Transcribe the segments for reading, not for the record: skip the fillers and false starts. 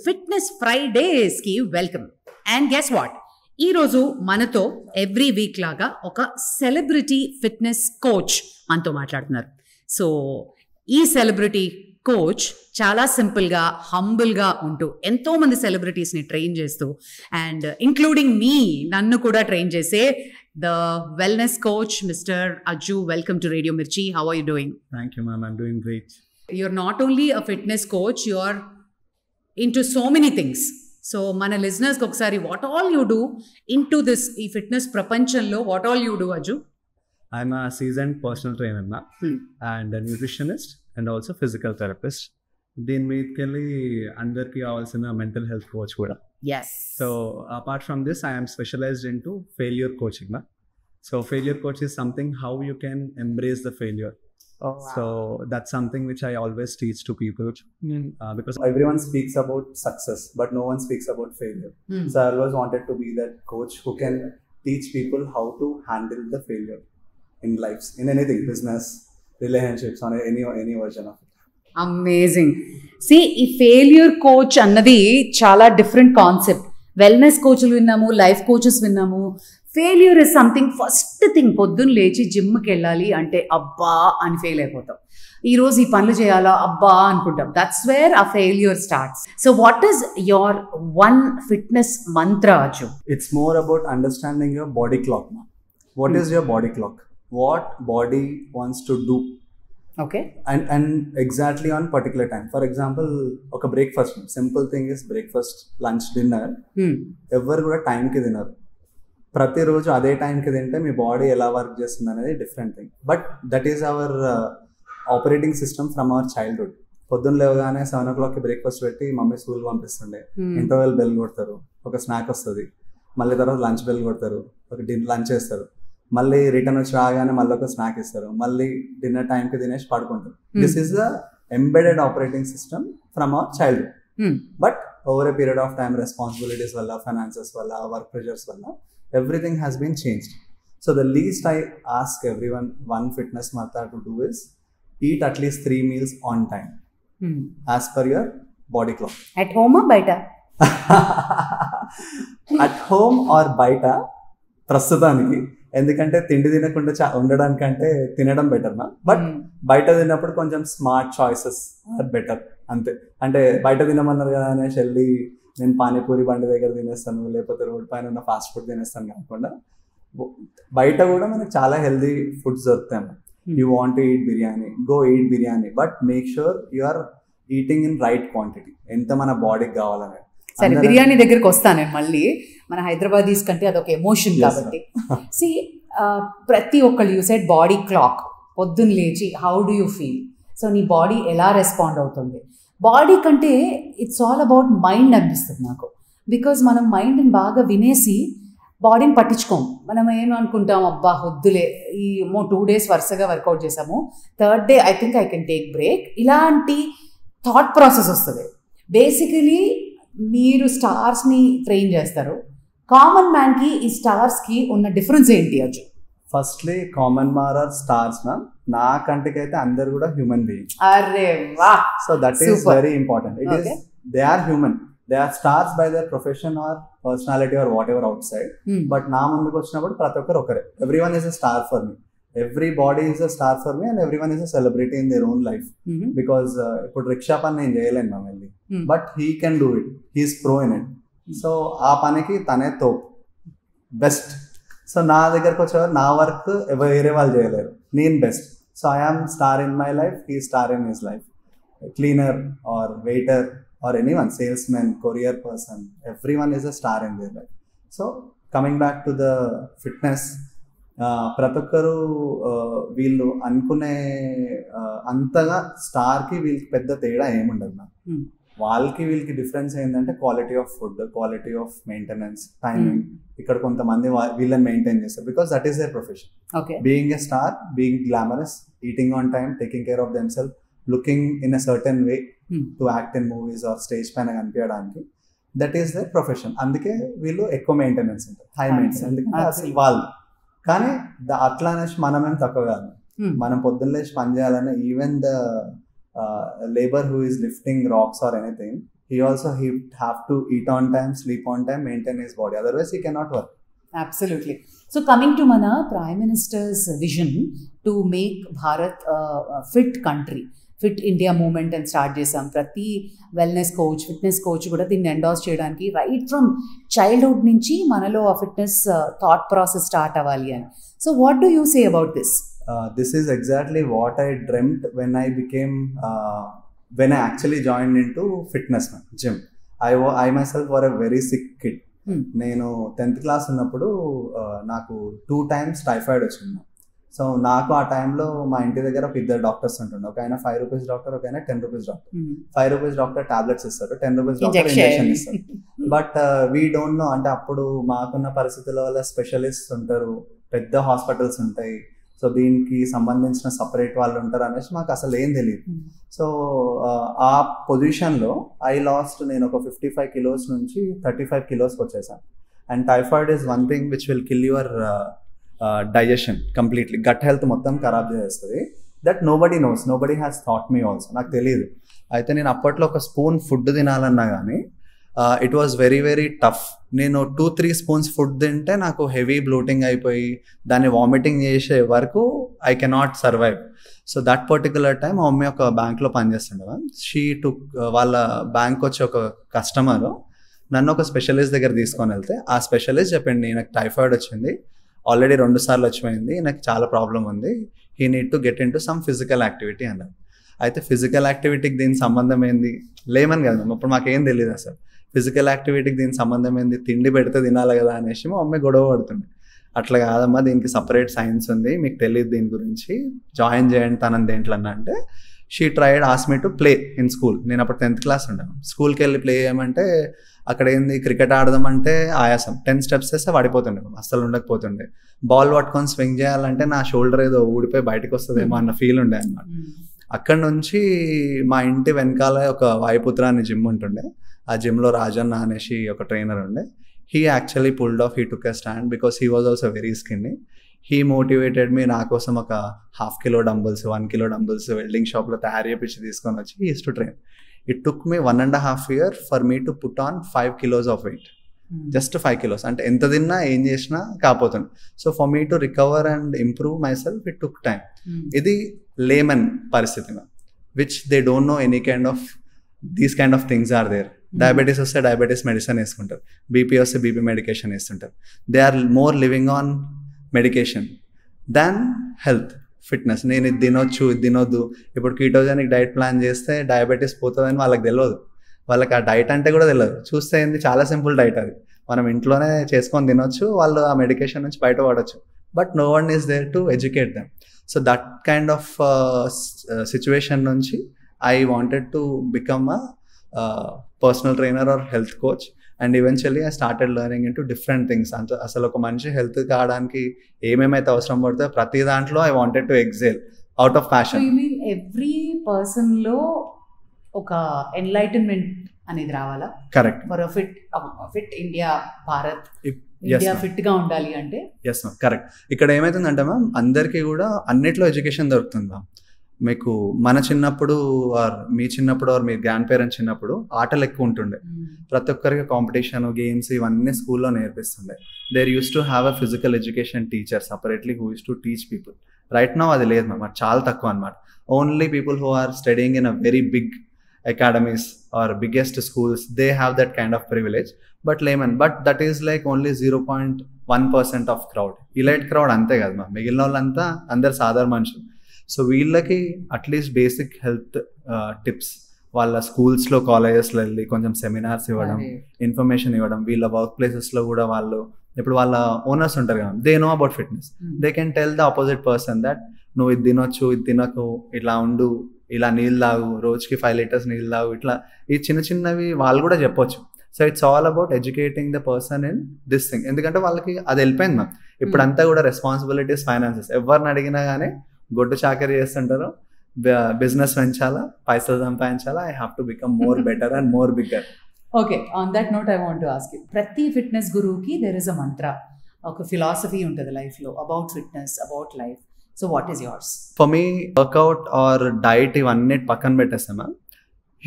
Fitness ఫ్రైడేస్కి welcome. And guess what, ఈరోజు మనతో ఎవ్రీ వీక్ లాగా ఒక సెలబ్రిటీ ఫిట్నెస్ కోచ్ మనతో మాట్లాడుతున్నారు. సో ఈ సెలబ్రిటీ కోచ్ చాలా సింపుల్గా, హంబుల్గా ఉంటూ ఎంతోమంది సెలబ్రిటీస్ని ట్రైన్ చేస్తూ అండ్ ఇంక్లూడింగ్ మీ, నన్ను కూడా ట్రైన్ చేసే the wellness coach mister Ajju. Welcome to Radio Mirchi. How are you doing? Thank you, ma'am. I'm doing great. You're not only a fitness coach, you're into so many things. So మన లిజనర్స్కి ఒకసారి what all you do into this, ఈ fitness ప్రపంచంలో what all you do Ajju? I'm a seasoned personal trainer, ma'am, and a nutritionist and also physical therapist. దీని మీదకెళ్ళి అందరికీ కావాల్సిన mental health coach కూడా. Yes. So apart from this, I am specialized into failure coaching, ma'am. So failure coach is something how you can embrace the failure. So that's something which I always teach to people because everyone speaks about success but no one speaks about failure. So I always wanted to be that coach who can teach people how to handle the failure in lives, in anything, business, relationships, on any version of it. Amazing. See, ఈ failure coach అన్నది చాలా different concept. Wellness కోచ్లు విన్నాము, life coaches విన్నాము. Failure is something, first thing పొద్దున్న లేచి జిమ్కి వెళ్ళాలి అంటే అబ్బా అని ఫెయిల్ అయిపోతాం. ఈరోజు ఈ పనులు చేయాలా అబ్బా అనుకుంటాం. దట్స్ వేర్ ఆ failure starts. So what is your one fitness Mantra, Ajju? It's more about understanding your body clock now. What is your body clock? What body wants to do? Okay. And exactly on particular time. For example, ఒక breakfast, simple thing is breakfast, lunch, dinner ఎవరు కూడా టైంకి తినరు. ప్రతిరోజు అదే టైంకి తింటే మీ body ఎలా వర్క్ చేస్తుంది అనేది different thing. But that is our operating system from our childhood. పొద్దున్న లేవగానే 7 o'clock బ్రేక్ఫాస్ట్ పెట్టి మమ్మీ స్కూల్ పంపిస్తుండే. ఇంటర్వెల్ బెల్ కొడతారు, ఒక స్నాక్ వస్తుంది, మళ్ళీ తర్వాత లంచ్ బెల్ కొడతారు, ఒక లంచ్ చేస్తారు, మళ్ళీ రిటర్న్ వచ్చి రాగానే మళ్ళీ ఒక స్నాక్ ఇస్తారు, మళ్ళీ డిన్నర్ టైంకి తినేసి పడుకుంటారు. This is the embedded operating system from our childhood. But over a period of time, responsibilities వల్ల, ఫైనాన్సెస్ వల్ల, వర్క్ ప్రెషర్స్ వల్ల everything has been changed. So the least I ask everyone, one fitness mantra to do is eat at least 3 meals on time as per your body clock. At home or baita? At home or baita ప్రస్తుతానికి, ఎందుకంటే తిండి తినకుండా ఉండడానికంటే తినడం better నా. But బయట తిన్నప్పుడు కొంచెం smart choices are better అంతే. అంటే బయట తినమన్నారు కదా అనేసి వెళ్ళి నేను పానీపూరి బండి దగ్గర తినేస్తాను, లేకపోతే రోడ్ పైన ఉన్న ఫాస్ట్ ఫుడ్ తినేస్తాను కాకుండా బయట కూడా మనకు చాలా హెల్దీ ఫుడ్స్ దొరుకుతాయి. You want to eat biryani, go eat biryani, but make sure you are eating in right quantity, ఎంత మన బాడీకి కావాలనేది. సరే, బిర్యానీ దగ్గరికి వస్తాను మళ్ళీ. మన హైదరాబాదీస్ కంటే అదొక ఎమోషన్ కాబట్టి. సి, ప్రతి ఒక్కళ్ళు యూ సెడ్ బాడీ క్లాక్, పొద్దున్న లేచి how do you feel? So నీ బాడీ ఎలా రెస్పాండ్ అవుతుంది? బాడీ కంటే ఇట్స్ ఆల్ అబౌట్ మైండ్ అనిపిస్తుంది నాకు. బికాజ్ మనం మైండ్ని బాగా వినేసి బాడీని పట్టించుకోం. మనం ఏమనుకుంటాం, అబ్బా వద్దులే, ఈ 2 days వరుసగా వర్కౌట్ చేసాము, 3rd day I think I can take break, ఇలాంటి థాట్ ప్రాసెస్ వస్తుంది. బేసికలీ మీరు స్టార్స్ని ట్రైన్ చేస్తారు. కామన్ మ్యాన్కి ఈ స్టార్స్కి ఉన్న డిఫరెన్స్ ఏంటి Ajju? Firstly common man or stars ma'am, నా కంటికైతే అందరు కూడా హ్యూమన్ బీయింగ్స్. అరే వా! So that is very important. It is they are human, they are stars by their profession or personality or whatever outside. But నా ముందుకు వచ్చినప్పుడు ప్రతి ఒక్కరు ఒకరే. Everyone is a star for me, everybody is a star for me, and everyone is a celebrity in their own life. Because ఇప్పుడు రిక్షా పని నేను చేయలేను మ్యామ్ వెళ్ళి, but he can do it, he's pro in it. So ఆ పనికి తనే తోపు, బెస్ట్. సో నా దగ్గరకు వచ్చేవారు నా వర్క్ వేరే వాళ్ళు చేయలేరు, నేను best. So I am star in my life, he star in his life. Cleaner or waiter or anyone, salesmen, courier person, everyone is a star in their life. So coming back to the fitness, ప్రతి ఒక్కరు వీళ్ళు అనుకునే అంతగా స్టార్కి వీళ్ళకి పెద్ద తేడా ఏముండదు నాకు. వాళ్ళకి వీళ్ళకి డిఫరెన్స్ ఏంటంటే quality of food, quality of maintenance, timing. ఇక్కడ కొంతమంది వీళ్ళని మెయింటైన్ చేస్తారు because that is their profession. Being a star, being glamorous, eating on time, taking care of themselves, looking in a certain way to act in movies or stage పైన కనిపించడానికి, that is their profession. అందుకే వీళ్ళు ఎక్కువ maintenance ఉంటుంది, high maintenance, ఎందుకంటే అసలు వాళ్ళు. కానీ అట్లా అనేసి మనమేం తక్కువ కాదు. మనం పొద్దున్న లేచి పని చేయాలన్నా, even the labor who is lifting rocks or anything, he have to eat on time, sleep on time, maintain his body, otherwise he cannot work. Absolutely. So coming to mana Prime Minister's vision to make Bharat a fit country, fit India movement అని start చేసాం. ప్రతి wellness coach, fitness coach కూడా దీన్ని endorse చేయడానికి right from childhood నుంచి మనలో ఆ fitness thought process start అవ్వాలి అని. So what do you say about this? This is exactly what I dreamt when I actually joined into fitness gym. I myself were a very sick kid. నేను 10th class ఉన్నప్పుడు నాకు 2 times typhoid వచ్చింది. So నాకు ఆ టైంలో మా ఇంటి దగ్గర ఒక ఇద్దరు డాక్టర్స్ ఉంటుండే. ఒక ఆయన 5 రూపీస్ డాక్టర్, ఒక ఆయన 10 rupees doctor. 5 rupees doctor tablets ఇస్తారు, 10 రూపీస్ డాక్టర్ ఇంజెక్షన్ ఇస్తారు. బట్ వీ డోంట్ నో, అంటే అప్పుడు మాకున్న పరిస్థితుల వల్ల స్పెషలిస్ట్ ఉంటారు, పెద్ద హాస్పిటల్స్ ఉంటాయి, సో దీనికి సంబంధించిన సపరేట్ వాళ్ళు ఉంటారు అనేసి మాకు అసలు ఏం తెలియదు. సో ఆ పొజిషన్లో నేను ఒక 55 kilos నుంచి 35 kilos వచ్చేసాను. And typhoid is one thing which will kill your digestion completely, gut health మొత్తం ఖరాబ్ చేస్తుంది. That nobody knows, nobody has thought me also, నాకు తెలియదు. అయితే నేను అప్పట్లో ఒక స్పూన్ ఫుడ్ తినాలన్నా కానీ it was very very tough. నేను 2-3 spoons ఫుడ్ తింటే నాకు హెవీ బ్లోటింగ్ అయిపోయి దాన్ని వామిటింగ్ చేసే వరకు I cannot survive. So that particular time మా మమ్మీ ఒక బ్యాంక్లో పనిచేస్తుండే. షీ టుక్ వాళ్ళ బ్యాంక్ వచ్చి ఒక కస్టమర్ నన్ను ఒక స్పెషలిస్ట్ దగ్గర తీసుకొని వెళ్తే ఆ స్పెషలిస్ట్ చెప్పింది, నాకు టైఫాయిడ్ వచ్చింది, ఆల్రెడీ 2 సార్లు వచ్చిపోయింది, నాకు చాలా ప్రాబ్లం ఉంది, he need to get in to some physical activity అన్నారు. అయితే ఫిజికల్ యాక్టివిటీకి దీని సంబంధం ఏంది, లేమని కదా అప్పుడు మాకేం తెలియదు అసలు. ఫిజికల్ యాక్టివిటీకి దీని సంబంధం ఏంది, తిండి పెడితే తినాలి కదా అనేసి మా మమ్మీ గొడవ పడుతుంది. అట్లా కాదమ్మా, దీనికి సపరేట్ సైన్స్ ఉంది, మీకు తెలియదు దీని గురించి, జాయిన్ చేయండి తనని దేంట్లో అంటే she tried ask me to play in school. నేను అప్పుడు 10th క్లాస్ ఉంటాను. స్కూల్కి వెళ్ళి ప్లే చేయమంటే అక్కడ ఏంది, క్రికెట్ ఆడదామంటే ఆయాసం, 10 steps వేస్తే పడిపోతుండే, అస్సలు ఉండకపోతుండే. బాల్ పట్టుకొని స్వింగ్ చేయాలంటే నా షోల్డర్ ఏదో ఊడిపోయి బయటకు వస్తుందేమో అన్న ఫీల్ ఉండే అనమాట. అక్కడ నుంచి మా ఇంటి వెనకాల ఒక వాయుపుత్ర అనే జిమ్ ఉంటుండే. ఆ జిమ్లో రాజన్న అనేసి ఒక ట్రైనర్ ఉండే. He actually pulled off, he took a stand because he was also very skinny. He motivated me. నా కోసం ఒక 1/2 kilo dumbbells, 1 kilo dumbbells welding షాప్లో తయారు చేపించి తీసుకొని వచ్చి he is to train. It took me 1.5 years for me to put on 5 kilos of weight. Just 5 kilos. అంటే ఎంత తిన్నా ఏం చేసినా కాకపోతుంది. So for me to recover and improve myself it took time. ఇది లేమన్ పరిస్థితి, which they don't know any kind of these kind of things are there. Diabetes వస్తే diabetes medicine వేసుకుంటారు, బీపీ వస్తే బీపీ మెడికేషన్ వేస్తుంటారు. They are more living on medication than health, fitness. నేను ఇది తినొచ్చు, ఇది తినొద్దు. ఇప్పుడు కీటోజెనిక్ డైట్ ప్లాన్ చేస్తే డయాబెటీస్ పోతుందని వాళ్ళకి తెలియదు. వాళ్ళకి ఆ డైట్ అంటే కూడా తెలియదు. చూస్తే ఏంది, చాలా సింపుల్ డైట్ అది, మనం ఇంట్లోనే చేసుకొని తినొచ్చు, వాళ్ళు ఆ మెడికేషన్ నుంచి బయటపడవచ్చు. But no one is there to educate them. So that kind of situation నుంచి I wanted to become a personal trainer or health coach. And eventually I started learning into different things. అసలు ఒక మనిషి health కావడానికి ఏమేమైతే అవసరం పడుతుందో ప్రతి దాంట్లో I wanted to excel out of passion. You mean every person లో ఒక ఎన్లైటన్మెంట్ అనేది రావాలా? Correct. For fit India, Bharat India fit గా ఉండాలి అంటే. Yes ma'am, correct. ఇక్కడ ఏమైతుందంటే మ్యామ్, అందరికీ కూడా అన్నిట్లో ఎడ్యుకేషన్ దొరుకుతుంది మ్యామ్. మీకు మన చిన్నప్పుడు ఆర్ మీ చిన్నప్పుడు ఆర్ మీ గ్రాండ్ పేరెంట్స్ చిన్నప్పుడు ఆటలు ఎక్కువ ఉంటుండే. ప్రతి ఒక్కరికి కాంపిటీషన్, గేమ్స్ ఇవన్నీ స్కూల్లో నేర్పిస్తుండే. There use to have a physical education teacher separately who use to teach people. Right now అది లేదు మ్యామ్, చాలా తక్కువ అనమాట. Only people who are studying in a very big academies or biggest schools, they have that kind of privilege. But that is like only 0.1% of crowd. Elite crowd అంతే కదా ma'am, మిగిలిన వాళ్ళంతా అందరు సాధారణ మనుషులు. సో వీళ్ళకి అట్లీస్ట్ బేసిక్ హెల్త్ టిప్స్ వాళ్ళ స్కూల్స్లో, కాలేజెస్లో వెళ్ళి కొంచెం సెమినార్స్ ఇవ్వడం, ఇన్ఫర్మేషన్ ఇవ్వడం. వీళ్ళ వర్క్ ప్లేసెస్లో కూడా వాళ్ళు, ఇప్పుడు వాళ్ళ ఓనర్స్ ఉంటారు కదా, they know about fitness. They can tell the opposite person that నువ్వు ఇది తినొచ్చు, ఇది తినకు, ఇట్లా ఉండు, ఇలా నీళ్ళు తాగు, రోజుకి 5 liters నీళ్ళు తాగు, ఇట్లా ఈ చిన్న చిన్నవి వాళ్ళు కూడా చెప్పొచ్చు. So it's all about educating the person in this thing. ఎందుకంటే వాళ్ళకి అది వెళ్ళిపోయింది మ్యామ్. ఇప్పుడంతా కూడా రెస్పాన్సిబిలిటీస్, ఫైనాన్సెస్. ఎవరిని అడిగినా కానీ గొడ్డు చాకరీ చేస్తుంటారు, బిజినెస్ పెంచాలా, పైసలు సంపాదించాలా, I have to become more better and more bigger. Okay, on that note I want to ask you, ప్రతి ఫిట్నెస్ గురువుకి దేర్ ఇస్ అ మంత్ర, ఒక ఫిలాసఫీ ఉంటుంది లైఫ్లో about fitness, about life. So what is yours? For me workout or diet ఇవన్నీ పక్కన పెట్టేస్తామా,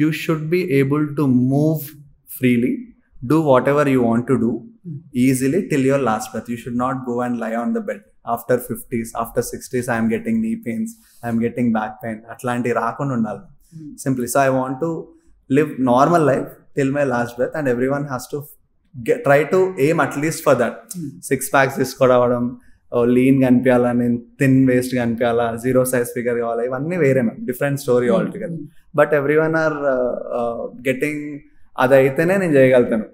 you should be able to move freely, do whatever you want to do easily till your last breath. You should not go and lie on the bed after 50s, after 60s, I am getting knee pains, I am getting back pain. Atlanti raakunda undali. Simply. So I want to live normal life till my last breath, and everyone has to try to aim at least for that. 6 packs తీసుకోవడం, lean కనిపించాలా, నేను thin waste కనిపించాలా, 0 size figure కావాలా, ఇవన్నీ వేరే ma'am, different story all together. But every one or getting అది అయితేనే నేను చేయగలుగుతాను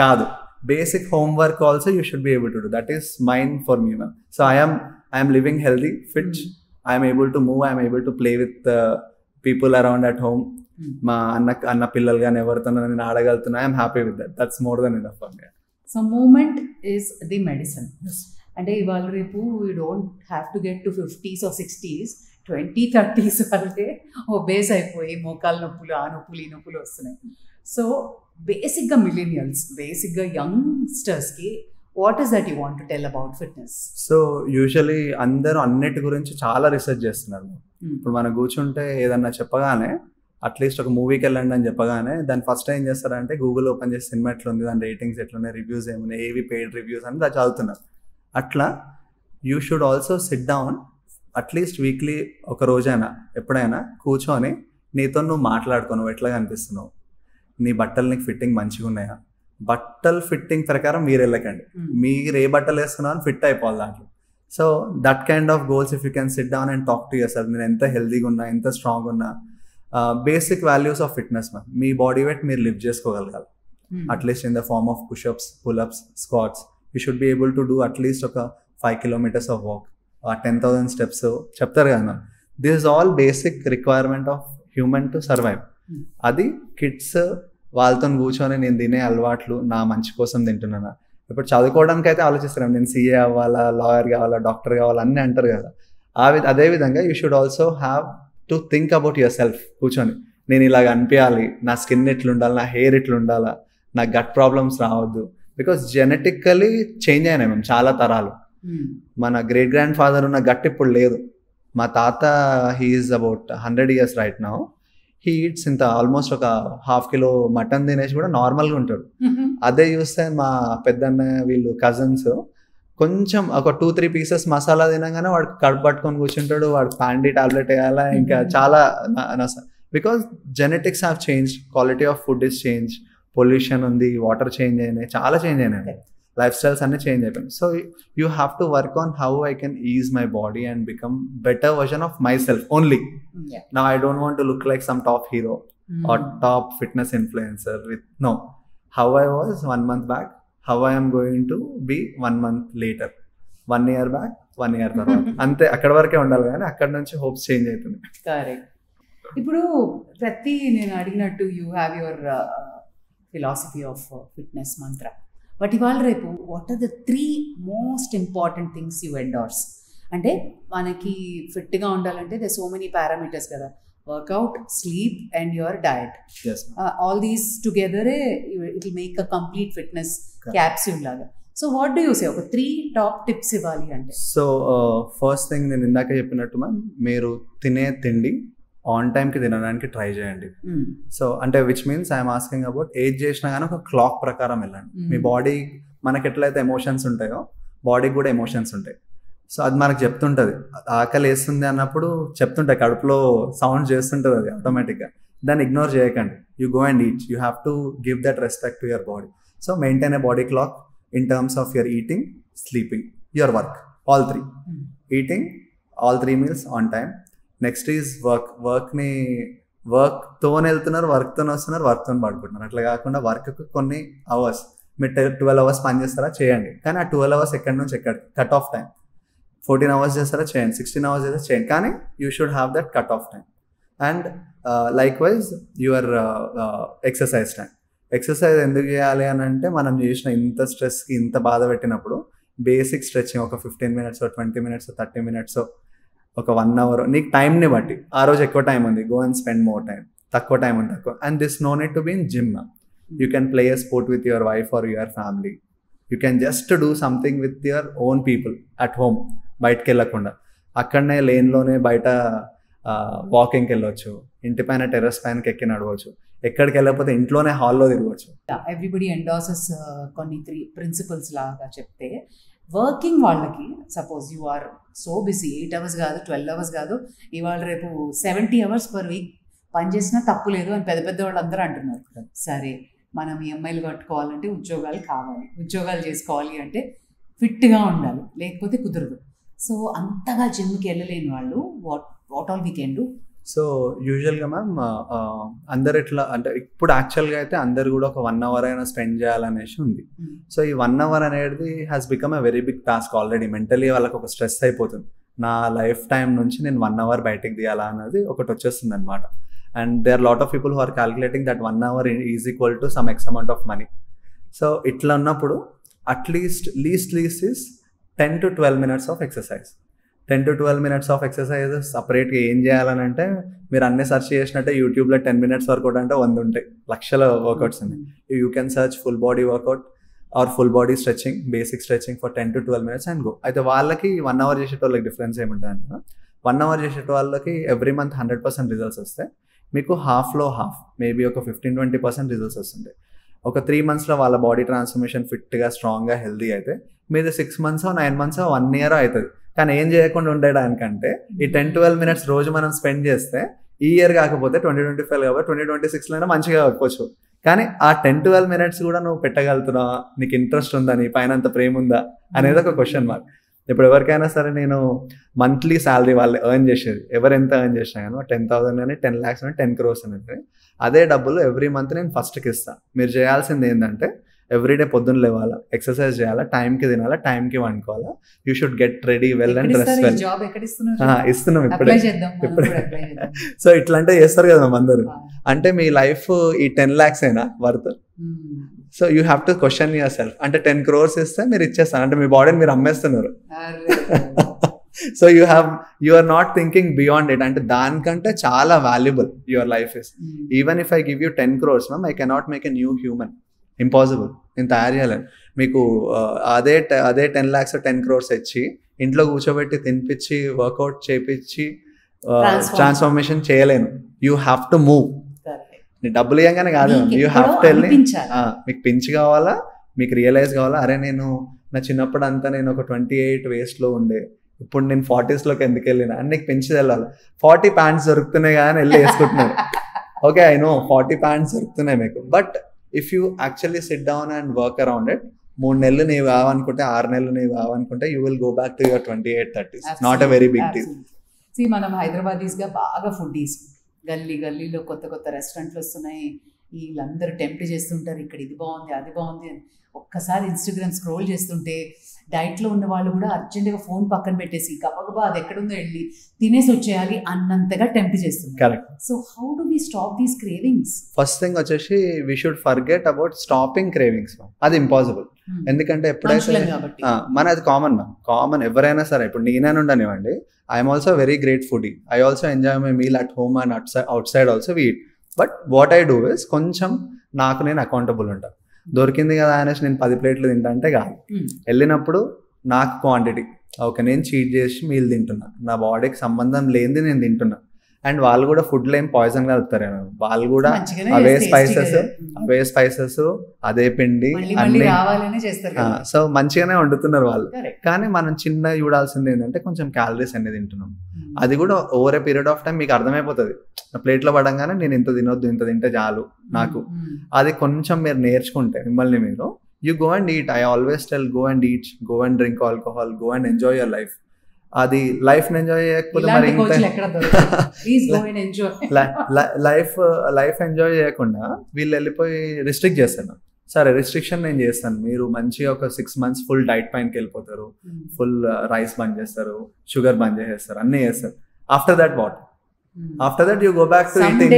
కాదు. Basic homework also you should be able to do. That is mine for me, ma'am. So I am living healthy, fit. I am able to move. I am able to play with people around at home. Ma anna pillalu gaani evartona nenu aadagalthuna. I am happy with that. That's more than enough for me. So movement is the medicine. Yes. అంటే ఇవాళ రేపు you don't have to get to 50s or 60s, 20s, 30s వాళ్ళే base అయిపోయి మోకాలు నొప్పులు, ఆ నొప్పులు, ఈ నొప్పులు వస్తున్నాయి. సో బేసిక్గా మిలీనియల్స్, బేసిక్గా యంగ్స్టర్స్కి what is that you want to tell about fitness? So usually అందరూ అన్నిటి గురించి చాలా రీసెర్చ్ చేస్తున్నారు. ఇప్పుడు మనం కూర్చుంటే ఏదన్నా చెప్పగానే, అట్లీస్ట్ ఒక మూవీకి వెళ్ళండి అని చెప్పగానే దాన్ని ఫస్ట్ ఏం చేస్తారంటే గూగుల్ ఓపెన్ చేసి సినిమా ఎట్లుంది, దాని రేటింగ్స్ ఎట్లున్నాయి, రివ్యూస్ ఏమున్నాయి, ఏవి పెయిడ్ రివ్యూస్ అని చదువుతున్నారు. అట్లా you should also SIT down at least weekly, ఒక రోజైనా ఎప్పుడైనా కూర్చొని నీతో నువ్వు మాట్లాడుకో, నువ్వు ఎట్లా కనిపిస్తున్నావు, నీ బట్టలు నీకు ఫిట్టింగ్ మంచిగా ఉన్నాయా, బట్టలు ఫిట్టింగ్ ప్రకారం మీరు వెళ్ళకండి, మీరు ఏ బట్టలు వేస్తున్నావు అని ఫిట్ అయిపోవాలి దాంట్లో. So that kind of goals if you can sit down and talk to yourself, నేను ఎంత హెల్తీగా ఉన్నా, ఎంత స్ట్రాంగ్ ఉన్నా, basic values of fitness ma'am, మీ బాడీ వెయిట్ మీరు లిఫ్ట్ చేసుకోగలగాలి. At least in the form of pushups, pullups, squats. You should be able to do at least ఒక 5 kilometers ఆఫ్ వాక్, 10,000 steps చెప్తారు కదా ma'am. This is all basic requirement of human to survive. అది kids వాళ్ళతో కూర్చొని నేను తినే అలవాట్లు నా మంచి కోసం తింటున్నాను. ఇప్పుడు చదువుకోవడానికి అయితే ఆలోచిస్తాను, నేను సీఏ అవ్వాలా, లాయర్ కావాలా, డాక్టర్ కావాలా అన్నీ అంటారు కదా. అదేవిధంగా you should also have to think about your self. కూర్చొని నేను ఇలాగ అనిపించాలి, నా స్కిన్ ఎట్లుండాలి, నా హెయిర్ ఎట్లుండాలా, నా గట్ ప్రాబ్లమ్స్ రావద్దు. బికాస్ జెనెటికల్లీ చేంజ్ అయినాయి మేము చాలా తరాలు. మన గ్రేట్ గ్రాండ్ ఫాదర్ ఉన్న గట్ ఇప్పుడు లేదు. మా తాత he's about 100 years right now. He eats ఇంత ఆల్మోస్ట్ ఒక 1/2 kilo మటన్ తినేసి కూడా నార్మల్గా ఉంటాడు. అదే చూస్తే మా పెద్దన్న వీళ్ళు కజిన్స్ కొంచెం ఒక 2-3 pieces మసాలా తినగానే వాడు కడుపు పట్టుకొని కూర్చుంటాడు, వాడు ప్యాండీ టాబ్లెట్ వేయాలా, ఇంకా చాలా because genetics have change, quality of food is change, pollution ఉంది, వాటర్ చేంజ్ అయినాయి, చాలా చేంజ్ అయినాయి, లైఫ్ స్టైల్స్ అన్నీ చేంజ్ అయిపోయింది. So you have to work on how I can is my body and become better version of my self only. Now I don't want to look like some top hero or top fitness influencer with no. How I was 1 month back, how I am going to be 1 month later, 1 year back, 1 year తర్వాత, అంతే. అక్కడ వరకే ఉండాలి కానీ అక్కడ నుంచి hopes change అవుతుంది. Correct. ఇప్పుడు ప్రతి నేను అడిగినట్టు you have your philosophy of fitness mantra, but ఇవాళ రేపు what are the 3 most important things you endorse? అంటే మనకి ఫిట్గా ఉండాలంటే దే సో మెనీ పారామీటర్స్ కదా, workout, sleep and your diet. All these టుగెదరే it will make a complete fitness capsule లాగా. So what do you say, ఒక 3 top tips ఇవ్వాలి అంటే? సో ఫస్ట్ థింగ్ నేను ఇందాక చెప్పినట్టు మ్యామ్, మీరు తినే తిండి ఆన్ టైంకి తినడానికి ట్రై చేయండి. సో అంటే which means I'm asking about age చేసినా కానీ ఒక క్లాక్ ప్రకారం వెళ్ళండి. మీ బాడీ మనకి ఎట్లయితే ఎమోషన్స్ ఉంటాయో బాడీకి కూడా ఎమోషన్స్ ఉంటాయి. సో అది మనకు చెప్తుంటుంది, ఆకలి వేస్తుంది అన్నప్పుడు చెప్తుంటాయి, కడుపులో సౌండ్ చేస్తుంటుంది అది ఆటోమేటిక్గా. దాన్ని ఇగ్నోర్ చేయకండి. You go and eat. You have to give that respect to your body. So maintain a body clock in terms of your eating, sleeping, your work, all 3. Eating all 3 meals on time. Next is వర్క్తో వెళ్తున్నారు, వర్క్తో వస్తున్నారు, వర్క్తో పడుకుంటున్నారు. అట్లా కాకుండా వర్క్కి కొన్ని hours, మీరు 12 hours పని చేస్తారా చేయండి, కానీ ఆ 12 hours ఎక్కడి నుంచి ఎక్కడ కట్ ఆఫ్ టైం. 14 hours చేస్తారా చేయండి, 16 hours చేస్తారా చేయండి, కానీ you should have that cut off time. And like wise your exercise time. Exercise ఎందుకు చేయాలి అని అంటే, మనం చేసిన ఇంత స్ట్రెస్కి ఇంత బాధ పెట్టినప్పుడు బేసిక్ స్ట్రెచ్చింగ్ ఒక 15 minutes, 20 minutes, 30 minutes, ఒక 1 hour నీకు టైంని బట్టి. ఆ రోజు ఎక్కువ టైం ఉంది, go and spend more time. తక్కువ టైం ఉంది తక్కువ. And this no need to be in gym. You can play a sport with your wife or your family. You can just do something with your own people at home, బయటకు వెళ్ళకుండా. అక్కడనే లేన్లోనే బయట వాకింగ్కి వెళ్ళొచ్చు, ఇంటి పైన టెర్రస్ పైనకి ఎక్కి నడవచ్చు, ఎక్కడికి వెళ్ళకపోతే ఇంట్లోనే హాల్లో తిరగవచ్చు. ఎవ్రీబడి ఎండార్సెస్ కొన్ని 3 ప్రిన్సిపల్స్ లాగా చెప్తే, వర్కింగ్ వాళ్ళకి suppose you are so busy 8 hours కాదు 12 hours కాదు, ఇవాళ రేపు 70 hours per week పనిచేసినా తప్పు లేదు అని పెద్ద పెద్ద వాళ్ళు అందరూ అంటున్నారు. సరే, మనం ఈఎంఐలు కట్టుకోవాలంటే ఉద్యోగాలు కావాలి, ఉద్యోగాలు చేసుకోవాలి అంటే ఫిట్గా ఉండాలి, లేకపోతే కుదరదు. సో అంతగా జిమ్కి వెళ్ళలేని వాళ్ళు what all we can do? So యూజువల్గా మ్యామ్ అందరు ఎట్లా అంటే ఇప్పుడు యాక్చువల్గా అయితే అందరు కూడా ఒక 1 hour అయినా స్పెండ్ చేయాలనేసి ఉంది. సో ఈ 1 hour అనేది has become a very big task already. Mentally వాళ్ళకి ఒక స్ట్రెస్ అయిపోతుంది, నా లైఫ్ టైం నుంచి నేను 1 hour బయటకు తీయాలా అనేది ఒకటి వచ్చేస్తుంది అనమాట. And they are lot of people who are calculating that 1 hour is equal to some X amount of money. So ఇట్లా ఉన్నప్పుడు at least least is 10 to 12 minutes of exercise. 10 to 12 minutes of exercises సపరేట్గా ఏం చేయాలని అంటే, మీరు అన్నీ search చేసినట్టే యూట్యూబ్లో 10 minutes వర్కౌట్ అంటే 100 ఉంటాయి, లక్షల వర్కౌట్స్ ఉన్నాయి. You can search full body workout or full body stretching, basic stretching for 10 to 12 minutes and go. అయితే వాళ్ళకి 1 hour చేసేటోళ్ళకి డిఫరెన్స్ ఏముంటుంది అంటే, 1 hour చేసేట వాళ్ళకి ఎవ్రీ మంత్ 100% రిజల్ట్స్ వస్తాయి. మీకు హాఫ్లో హాఫ్ మేబీ ఒక 15-20% రిజల్ట్స్ వస్తుంటాయి. ఒక 3 monthsలో వాళ్ళ బాడీ ట్రాన్స్ఫర్మేషన్ ఫిట్గా స్ట్రాంగ్గా హెల్దీ అయితే, మీది 6 months 9 months 1 year అవుతుంది. కానీ ఏం చేయకుండా ఉండడానికంటే ఈ 10-12 minutes రోజు మనం స్పెండ్ చేస్తే ఈ ఇయర్ కాకపోతే 2025 కాబట్టి 2026లో మంచిగా అవ్వచ్చు. కానీ ఆ 10-12 minutes కూడా నువ్వు పెట్టగలుగుతున్నావా, నీకు ఇంట్రెస్ట్ ఉందా, నీ పైన అంత ప్రేమ ఉందా అనేది ఒక క్వశ్చన్ మార్క్. ఇప్పుడు ఎవరికైనా సరే, నేను మంత్లీ శాలరీ వాళ్ళు ఎర్న్ చేసేది, ఎవరు ఎంత ఎర్న్ చేసినా కానీ 10,000 కానీ 10 lakhs కానీ 10 crores అనేది, అదే డబ్బులు ఎవ్రీ మంత్ నేను ఫస్ట్కి ఇస్తాను. మీరు చేయాల్సింది ఏంటంటే, ఎవ్రీడే పొద్దున్న లేవాలా, ఎక్సర్సైజ్ చేయాలా, టైంకి తినాలా, టైంకి వండుకోవాలా, you should get ready well and dress well. ఇస్తున్నాం ఇప్పుడే. సో ఇట్లా అంటే చేస్తారు కదా అందరూ. అంటే మీ లైఫ్ ఈ 10 lakhs అయినా worth? So you have to question your self. అంటే 10 crores ఇస్తే మీరు ఇచ్చేస్తారు అంటే మీ బాడీని మీరు అమ్మేస్తున్నారు. So you are not thinking beyond it. అంటే దానికంటే చాలా valuable your life is. Even if I give you 10 crores ma'am, I cannot make a new human. Impossible. నేను తయారు చేయలేను. మీకు అదే 10 lakhs 10 crores ఇచ్చి ఇంట్లో కూర్చోబెట్టి తినిపించి వర్కౌట్ చేయించి ట్రాన్స్ఫర్మేషన్ చేయలేను. You have to move. డబ్బులు ఇవ్వగానే కాదు, యూ హ్యావ్ టు వెళ్ళి, మీకు పించి కావాలా, మీకు రియలైజ్ కావాలా, అరే నేను నా చిన్నప్పుడు అంతా నేను ఒక 28 waistలో ఉండే, ఇప్పుడు నేను 40sలోకి ఎందుకు వెళ్ళినా అని నీకు పెంచి వెళ్ళాలి. 40 pants దొరుకుతున్నాయి కానీ వెళ్ళి వేసుకుంటున్నాను. ఓకే, ఐ నో 40 pants దొరుకుతున్నాయి మీకు, but if you actually sit down and work around it, 3 నెలలు నీవు కావనుకుంటే, 6 నెలలు నీవు కావనుకుంటే, you will go back to your 28-30s. Not a very big deal. మనం హైదరాబాదీస్గా బాగా ఫుడ్డీస్, గల్లీలో కొత్త కొత్త రెస్టారెంట్లు వస్తున్నాయి, వీళ్ళందరూ టెంప్ట్ చేస్తుంటారు, ఇక్కడ ఇది బాగుంది అది బాగుంది అని. ఒక్కసారి ఇన్స్టాగ్రామ్ స్క్రోల్ చేస్తుంటే డైట్లో ఉన్న వాళ్ళు కూడా అర్జెంటుగా ఫోన్ పక్కన పెట్టేసి గబగబా అది ఎక్కడుందో వెళ్ళి తినేసి వచ్చేయాలి అన్నంతగా టెంప్ట్ చేస్తున్నారు. Correct. So how do we stop these cravings? First thing వచ్చేసి we should forget about stopping cravings. అది ఇంపాసిబుల్. ఎందుకంటే ఎప్పుడైతే అది కామన్ ఎవరైనా సరే, ఇప్పుడు నేనే ఉండనివ్వండి, I'm also very great foodie. I also enjoy my meal at home and outside also we eat. But what I do is, కొంచెం నాకు నేను అకౌంటబుల్ ఉంటాను. దొరికింది కదా అనేసి నేను 10 plates తింటా అంటే కాదు. వెళ్ళినప్పుడు నాకు క్వాంటిటీ, ఓకే నేను చీట్ చేసి మీల్ తింటున్నా, నా బాడీకి సంబంధం లేనిది నేను తింటున్నా. అండ్ వాళ్ళు కూడా ఫుడ్లో ఏం పాయిజన్ కలుపుతారు, వాళ్ళు కూడా అవే స్పైసెస్ అదే పిండి అన్ని, సో మంచిగానే వండుతున్నారు వాళ్ళు. కానీ మనం చిన్న చూడాల్సింది ఏంటంటే కొంచెం క్యాలరీస్ అనేది తింటున్నాం. అది కూడా over a period of time మీకు అర్థమైపోతుంది. ప్లేట్లో పడంగానే నేను ఇంత తినొద్దు, ఇంత తింటే చాలు నాకు. అది కొంచెం మీరు నేర్చుకుంటే మిమ్మల్ని మీరు, you go and eat. I always tell, go and eat, go and drink alcohol, go and enjoy your life. అది లైఫ్ని ఎంజాయ్ చేయకపోతే మరి లైఫ్ ఎంజాయ్ చేయకుండా వీళ్ళు వెళ్ళిపోయి రిస్ట్రిక్ట్ చేస్తాను. సరే రిస్ట్రిక్షన్ నేను చేస్తాను, మీరు మంచిగా ఒక 6 months ఫుల్ డైట్ పైనకి వెళ్ళిపోతారు, ఫుల్ రైస్ బంద్ చేస్తారు, షుగర్ బంద్ చేసేస్తారు, అన్నీ చేస్తారు. After that what? After that you go back to eating,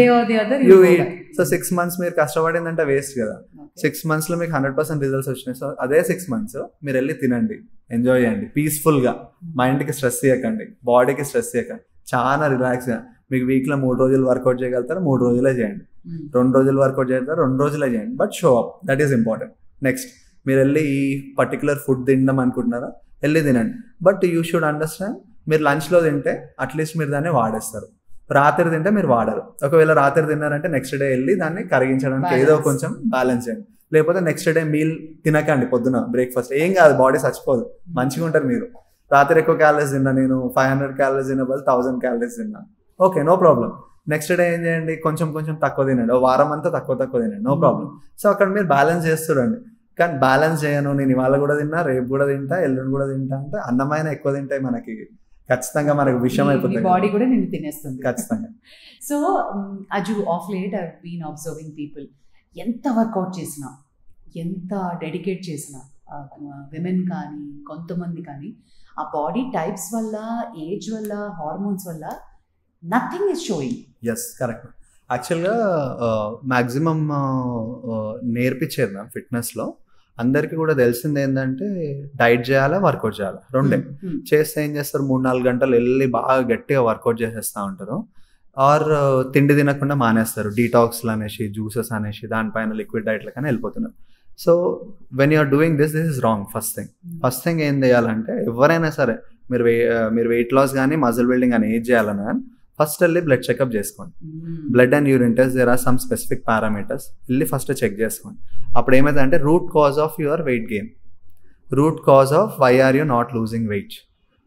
you eat. So 6 months మీరు కష్టపడిందంటే వేస్ట్ కదా. 6 monthsలో మీకు 100% రిజల్ట్స్ వచ్చినాయి. సో అదే 6 months మీరు వెళ్ళి తినండి, ఎంజాయ్ చేయండి పీస్ఫుల్గా. మైండ్కి స్ట్రెస్ చేయకండి, బాడీకి స్ట్రెస్ చేయకండి, చాలా రిలాక్స్గా. మీకు వీక్లో 3 రోజులు వర్కౌట్ చేయగలుగుతారు, 3 రోజులే చేయండి. 2 రోజులు వర్కౌట్ చేస్తారు, 2 రోజులే చేయండి. But show up, that is important. Next మీరు వెళ్ళి ఈ పర్టికులర్ ఫుడ్ తినడం అనుకుంటున్నారా, వెళ్ళి తినండి. బట్ యూ షుడ్ అండర్స్టాండ్, మీరు లంచ్లో తింటే అట్లీస్ట్ మీరు దాన్ని వాడేస్తారు. రాత్రి తింటే మీరు వాడరు. ఒకవేళ రాత్రి తిన్నారంటే నెక్స్ట్ డే వెళ్ళి దాన్ని కరిగించడానికి ఏదో కొంచెం బ్యాలెన్స్ చేయండి. లేకపోతే నెక్స్ట్ డే మీల్ తినకండి పొద్దున బ్రేక్ఫాస్ట్, ఏం కాదు, బాడీ చచ్చిపోదు, మంచిగా ఉంటారు మీరు. రాత్రి ఎక్కువ క్యాలరీస్ తిన్నా, నేను 500 క్యాలరీస్ తిన్న బదులు 1000 క్యాలరీస్ తిన్నా, okay, no problem. Next day ఏం చేయండి, కొంచెం కొంచెం తక్కువ తినండి, ఓ వారం అంతా తక్కువ తినండి, నో ప్రాబ్లం. సో అక్కడ మీరు బ్యాలెన్స్ చేస్తురండి. కానీ బ్యాలెన్స్ చేయను, నేను ఇవాళ కూడా తిన్నా, రేపు కూడా తింటా, ఎల్లుండి కూడా తింటా అంటే అన్నమైన ఎక్కువ తింటే మనకి ఖచ్చితంగా మనకు విషయం అయిపోతుంది, బాడీ కూడా నిన్ను తినేస్తుంది ఖచ్చితంగా. So as you, of late I have been observing people, ఎంత వర్కౌట్ చేసినా, ఎంత డెడికేట్ చేసినా, విమెన్ కానీ కొంతమంది కానీ, ఆ బాడీ టైప్స్ వల్ల, ఏజ్ వల్ల, హార్మోన్స్ వల్ల nothing is showing. Yes, correct. యాక్చువల్గా మ్యాక్సిమం నేర్పించేది మ్యామ్ ఫిట్నెస్లో అందరికీ కూడా తెలిసింది ఏంటంటే డైట్ చేయాలా, వర్కౌట్ చేయాలా, రెండే. చేస్తే ఏం చేస్తారు, 3-4 గంటలు వెళ్ళి బాగా గట్టిగా వర్కౌట్ చేసేస్తూ ఉంటారు, ఆర్ తిండి తినకుండా మానేస్తారు, డీటాక్స్లు అనేసి, జ్యూసెస్ అనేసి, దానిపైన లిక్విడ్ డైట్లకైనా వెళ్ళిపోతున్నారు. So when you're doing this is wrong. First thing ఏం చేయాలంటే, ఎవరైనా సరే మీరు వెయిట్ లాస్ కానీ మజిల్ బిల్డింగ్ కానీ ఏది చేయాలన్నా కానీ ఫస్ట్ వెళ్ళి బ్లడ్ చెకప్ చేసుకోండి. Blood and urine test, there are some specific parameters, వెళ్ళి ఫస్ట్ చెక్ చేసుకోండి. అప్పుడు ఏమైందంటే root cause of your weight gain, root cause of why are you not losing weight,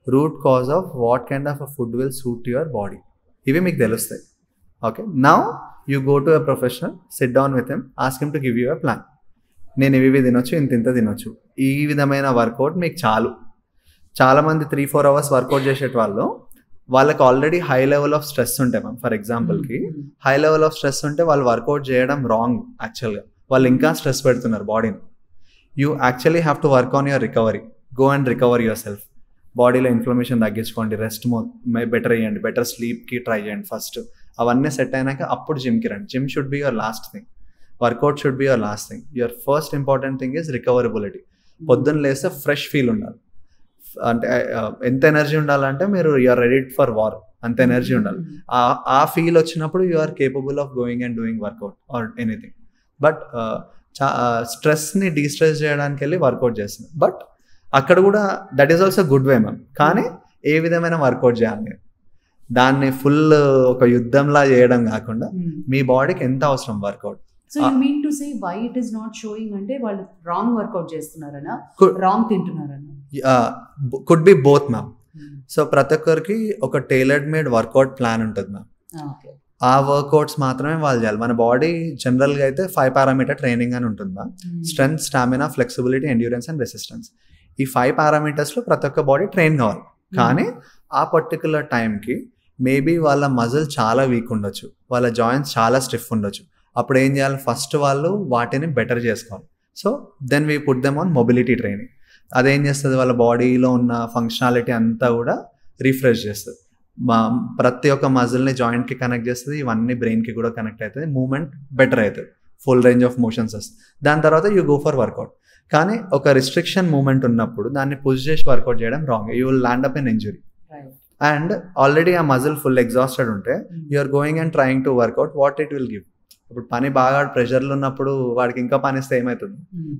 root cause of what kind of a food will suit your body, ఇవి మీకు తెలుస్తాయి. Okay, now you go to a professional, SIT down with him, ask him to give you a plan. నేను ఇవి తినొచ్చు, ఇంత తినొచ్చు, ఈ విధమైన వర్కౌట్ మీకు చాలు. చాలామంది 3-4 అవర్స్ వర్కౌట్ చేసేట వాళ్ళకి already high level of stress ఉంటాయి మ్యామ్. ఫర్ ఎగ్జాంపుల్కి హై లెవెల్ ఆఫ్ స్ట్రెస్ ఉంటే వాళ్ళు వర్కౌట్ చేయడం రాంగ్. యాక్చువల్గా వాళ్ళు ఇంకా స్ట్రెస్ పెడుతున్నారు బాడీని. You actually have to work on your recovery. Go and recover your self. బాడీలో ఇన్ఫ్లమేషన్ తగ్గించుకోండి, రెస్ట్ బెటర్ చేయండి, బెటర్ స్లీప్కి ట్రై చేయండి ఫస్ట్. అవన్నీ సెట్ అయినాక అప్పుడు జిమ్కి రండి. Gym should be your last thing, workout should be your last thing. Your first important thing is recoverability. పొద్దున్న లేస్తే ఫ్రెష్ ఫీల్ ఉండాలి. అంటే ఎంత ఎనర్జీ ఉండాలంటే మీరు యూఆర్ రెడీ ఫర్ వార్, అంత ఎనర్జీ ఉండాలి. ఆ ఫీల్ వచ్చినప్పుడు you are capable of going and doing workout or anything. But స్ట్రెస్ని డీస్ట్రెస్ చేయడానికి వెళ్ళి వర్కౌట్ చేస్తున్నాం. బట్ అక్కడ కూడా that is also good way ma'am. కానీ ఏ విధమైన వర్కౌట్ చేయాలి, దాన్ని ఫుల్ ఒక యుద్ధంలా చేయడం కాకుండా మీ బాడీకి ఎంత అవసరం workout. So you mean to say why it is not showing అంటే వాళ్ళు రాంగ్ వర్కౌట్ చేస్తున్నారనా, రాంగ్ తింటున్నారనా? Could be both ma'am. So ప్రతి ఒక్కరికి ఒక టైలర్డ్ మేడ్ వర్కౌట్ ప్లాన్ ఉంటుంది మ్యామ్. ఆ వర్కౌట్స్ మాత్రమే వాళ్ళు చేయాలి. మన బాడీ జనరల్గా అయితే 5 పారామీటర్ ట్రైనింగ్ అని ఉంటుంది ma'am. Strength, stamina, flexibility, endurance and resistance. ఈ 5 పారామీటర్స్లో ప్రతి ఒక్క బాడీ ట్రైన్ కావాలి. కానీ ఆ పర్టికులర్ టైంకి మేబీ వాళ్ళ మజిల్ చాలా వీక్ ఉండొచ్చు, వాళ్ళ జాయింట్స్ చాలా స్టిఫ్ ఉండొచ్చు. అప్పుడు ఏం చేయాలి, ఫస్ట్ వాళ్ళు వాటిని బెటర్ చేసుకోవాలి. So then we put them on mobility training. అదేం చేస్తుంది, వాళ్ళ బాడీలో ఉన్న ఫంక్షనాలిటీ అంతా కూడా రిఫ్రెష్ చేస్తుంది. ప్రతి ఒక్క మజిల్ని జాయింట్కి కనెక్ట్ చేస్తుంది, ఇవన్నీ బ్రెయిన్కి కూడా కనెక్ట్ అవుతుంది, మూమెంట్ బెటర్ అవుతుంది, ఫుల్ రేంజ్ ఆఫ్ మోషన్స్ వస్తుంది. దాని తర్వాత యూ గో ఫర్ వర్కౌట్. కానీ ఒక రిస్ట్రిక్షన్ మూమెంట్ ఉన్నప్పుడు దాన్ని పుష్ చేసి వర్కౌట్ చేయడం wrong. You will land up in injury. And already ఆ మజిల్ ఫుల్ ఎగ్జాస్టెడ్ ఉంటే you are going and trying to workout, what it will give. ఇప్పుడు పని బాగా ప్రెషర్లు ఉన్నప్పుడు వాడికి ఇంకా పనిస్తే ఏమవుతుంది,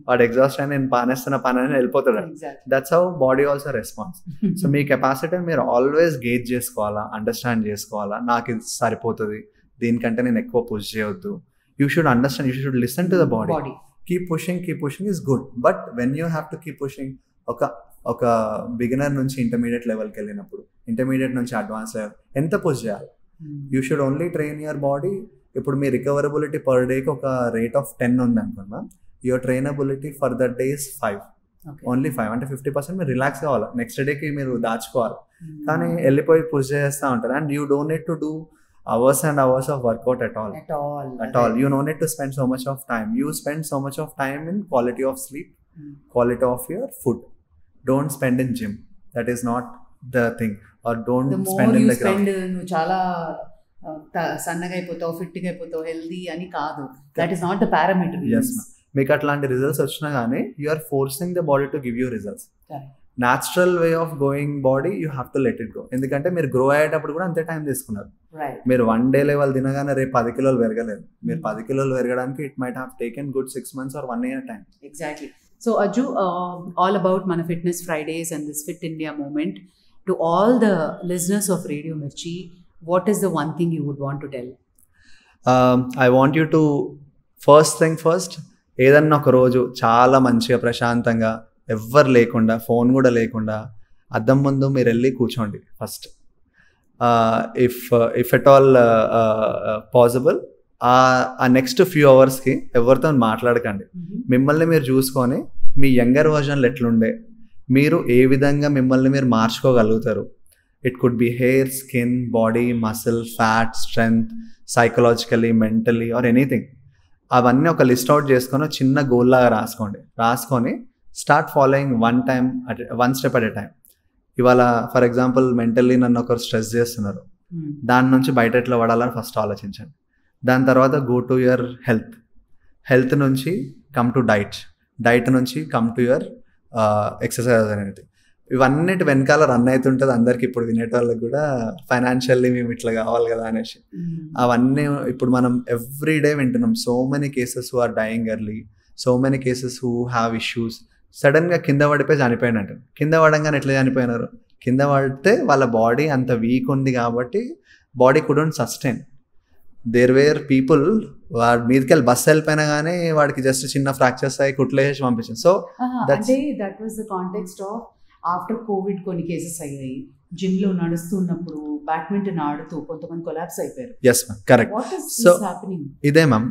వాడు ఎగ్జాస్ట్ అయిన నేను పానేస్తున్న పని అని వెళ్ళిపోతాడు. That's how body also response. So మీ కెపాసిటీని మీరు ఆల్వేస్ గేజ్ చేసుకోవాలా, అండర్స్టాండ్ చేసుకోవాలా. నాకు ఇది సరిపోతుంది, దీనికంటే నేను ఎక్కువ పుష్ చేయొద్దు. You should understand, you should listen to the body. Keep pushing is good. But when you have to keep pushing, ఒక బిగినర్ నుంచి ఇంటర్మీడియట్ లెవెల్కి వెళ్ళినప్పుడు, ఇంటర్మీడియట్ నుంచి అడ్వాన్స్ లెవెల్ ఎంత పుష్ చేయాలి. You should only train your body. ఇప్పుడు మీ recoverability per డేకి ఒక రేట్ ఆఫ్ 10 ఉంది అనుకున్నా, your trainability for the day is 5, only 5. అంటే 50% మీరు రిలాక్స్ కావాలి, నెక్స్ట్ డేకి మీరు దాచుకోవాలి. కానీ వెళ్ళిపోయి పుష్ చేస్తూ ఉంటారు. And you don't need to do hours and hours of workout at all. You don't need to spend so much of time. You spend so much of time in quality of sleep, quality of your food. Don't spend in gym. That is not the thing. Or don't spend in the ground. The more you spend, నువ్వు చాలా సన్నగా అయిపోతావు, ఫిట్గా అయిపోతావు, healthy అని కాదు. That is not the parameter. Yes, ma'am. మీకు అట్లాంటి రిజల్ట్స్ వచ్చినా కానీ you are forcing the body to give you results. Natural way of going body you have to let it go. ఎందుకంటే మీరు గ్రో అయ్యేటప్పుడు కూడా అంతే టైం తీసుకున్నారు. మీరు 1 day లెవెల్ తినగానే రేపు 10 కిలోలు పెరగలేదు. మీరు 10 కిలోలు పెరగడానికి it might have taken good 6 months or 1 year time. Exactly. So Ajju, all about మన fitness Fridays and this fit India movement. To all the listeners of Radio Mirchi, what is the one thing you would want to tell? I want you to first thing first, ఏదన్నా ఒక రోజు చాలా మంచిగా ప్రశాంతంగా ఎవ్వరు లేకుండా, phone కూడా లేకుండా అద్దం ముందు మీరు వెళ్ళి కూర్చోండి first. If at all possible ఆ నెక్స్ట్ ఫ్యూ అవర్స్కి ఎవరితో మాట్లాడకండి. మిమ్మల్ని మీరు చూసుకొని మీ యంగర్ వర్జన్లు ఎట్లుండే, మీరు ఏ విధంగా మిమ్మల్ని మీరు మార్చుకోగలుగుతారు. It could be hair, skin, body, muscle, fat, strength, psychologically, mentally or anything. అవన్నీ ఒక లిస్ట్ అవుట్ చేసుకొని చిన్న గోల్ లాగా రాసుకొని start following one step at a time. ఇవాళ ఫర్ ఎగ్జాంపుల్ మెంటల్లీ నన్ను ఒకరు స్ట్రెస్ చేస్తున్నారు, దాని నుంచి బయట ఎట్లా పడాలని ఫస్ట్ ఆలోచించండి. దాని తర్వాత గో టు యువర్ హెల్త్ నుంచి కమ్ టు డైట్ నుంచి కమ్ టు యువర్ ఎక్సర్సైజ్ అనేది. ఇవన్నిటి వెనకాల రన్ అవుతుంటుంది అందరికి. ఇప్పుడు వినేటోళ్ళకి కూడా ఫైనాన్షియల్లీ మేము ఇట్లా కావాలి కదా అనేసి అవన్నీ ఇప్పుడు మనం ఎవ్రీడే వింటున్నాం. So many cases who are dying early, so many cases who have issues. సడన్గా కింద పడిపోయి చనిపోయినట్టు. కింద పడంగానే ఎట్లా చనిపోయినారు? కింద పడితే వాళ్ళ బాడీ అంత వీక్ ఉంది కాబట్టి body couldn't sustain. There were people వాడి మీదకి వెళ్ళి బస్సు వెళ్ళిపోయినా కానీ వాడికి జస్ట్ చిన్న ఫ్రాక్చర్స్ అయ్యి కుట్లేసి పంపించారు. So that was the context of after Covid కొన్ని కేసెస్ అయ్యాయి. జిమ్ లో నడుస్తున్నప్పుడు బ్యాడ్మింటన్ ఆడుతూ కొంతమంది కొలాప్స్ అయిపోయారు. Yes ma'am, correct. సో ఇదే ma'am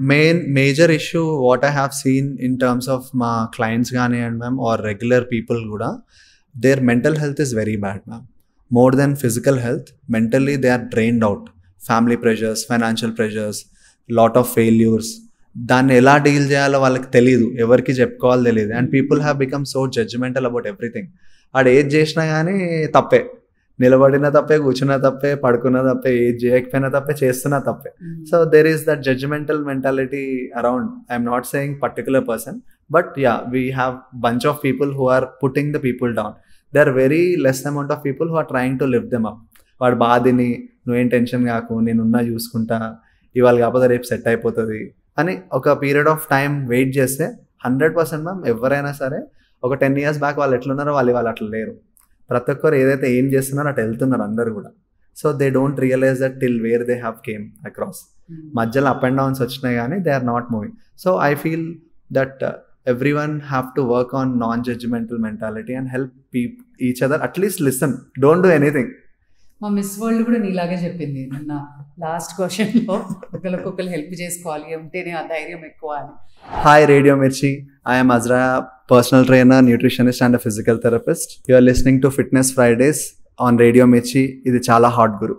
major issue what I have seen in terms of మా క్లయింట్స్ కానివ్వండి మ్యామ్ ఆర్ రెగ్యులర్ పీపుల్ కూడా, their mental health is very bad ma'am. More than physical health, mentally they are drained out. Family pressures, financial pressures, lot of failures. దాన్ని ఎలా deal చేయాలో వాళ్ళకి తెలియదు, ఎవరికి చెప్పుకోవాలో తెలియదు. And people have become so judgemental about everything. ఆడు ఏది చేసినా కానీ తప్పే, నిలబడిన తప్పే, కూర్చున్న తప్పే, పడుకున్న తప్పే, ఏది చేయకపోయినా తప్పే, చేస్తున్నా తప్పే. So there is that judgemental mentality around. I'm not saying particular person, but yeah we have bunch of people who are putting the people down. They are very less amount of people who are trying to lift them up. వాడు బాధని నువ్వేం tension కాకు, నేనున్నా చూసుకుంటా, ఇవాళ కాకపోతే రేపు set అయిపోతుంది అని ఒక పీరియడ్ ఆఫ్ టైం వెయిట్ చేస్తే 100% మ్యామ్ ఎవరైనా సరే ఒక 10 years బ్యాక్ వాళ్ళు ఎట్లున్నారో వాళ్ళు అట్లా లేరు. ప్రతి ఒక్కరు ఏదైతే ఏం చేస్తున్నారో అటు వెళ్తున్నారు అందరు కూడా. So they don't realise that till where they have came across. మధ్యలో అప్ అండ్ డౌన్స్ వచ్చినాయి కానీ they are not moving. So I feel that everyone have to work on non-judgmental mentality and help each other. At least listen, don't do anything. మా miss world కూడా నీలాగే చెప్పింది నిన్న last క్వశ్చన్లో, ఒకరికొకరు help చేసుకోవాలి ఉంటేనే ఆ ధైర్యం ఎక్కువ అని. Hi Radio Mirchi, I am Azra, personal trainer, nutritionist and a physical therapist. You are listening to Fitness Fridays on Radio Mirchi. ఇది చాలా హాట్ గురు.